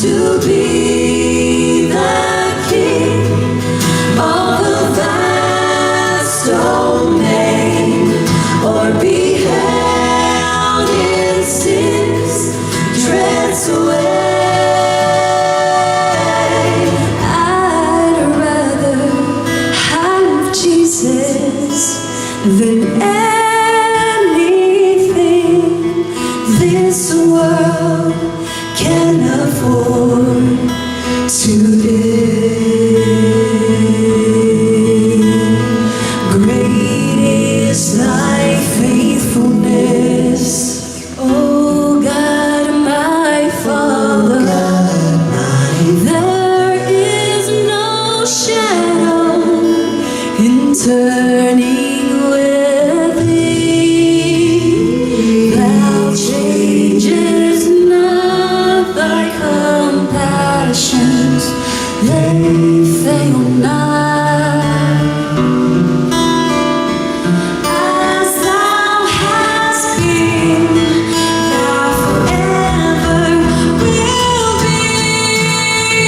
to be the King of the vast domain, or be held in sin's dread sway. I'd rather have Jesus than anything this world can afford today. Great is thy faithfulness, O God, my Father. There is no shadow in turning with thee. Thou changes not, thy compassions, they fail not. As thou hast been, thou forever will be.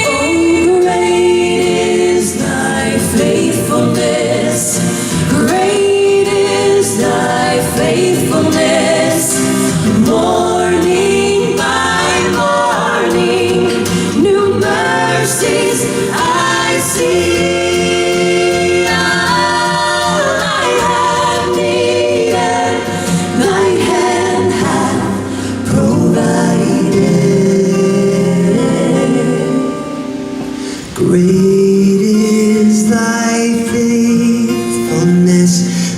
Oh, great is thy faithfulness, great is thy faithfulness. Morning by morning, new mercies I see. All I have needed, thy hand hath provided. Great is thy faithfulness,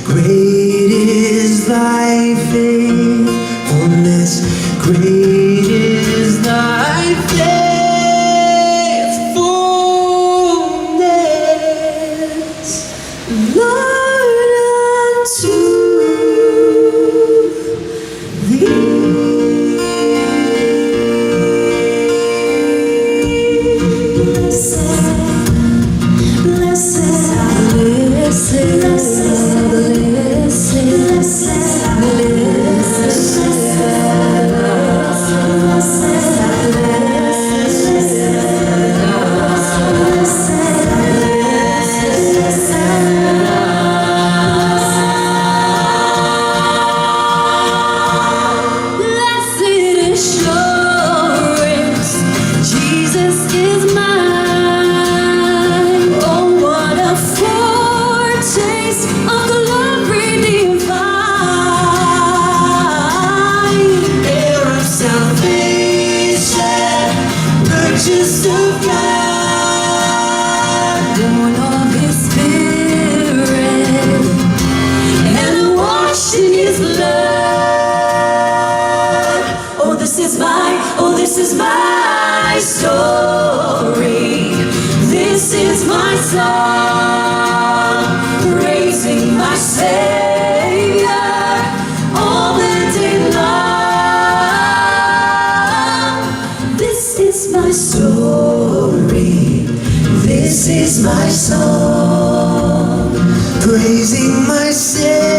great is thy faithfulness, great is thy faithfulness, Lord, unto just of God, born of His Spirit, and washed in His blood. Oh, this is my story. This is my song, praising my Savior all the day long. This is my story, this is my song, praising my Savior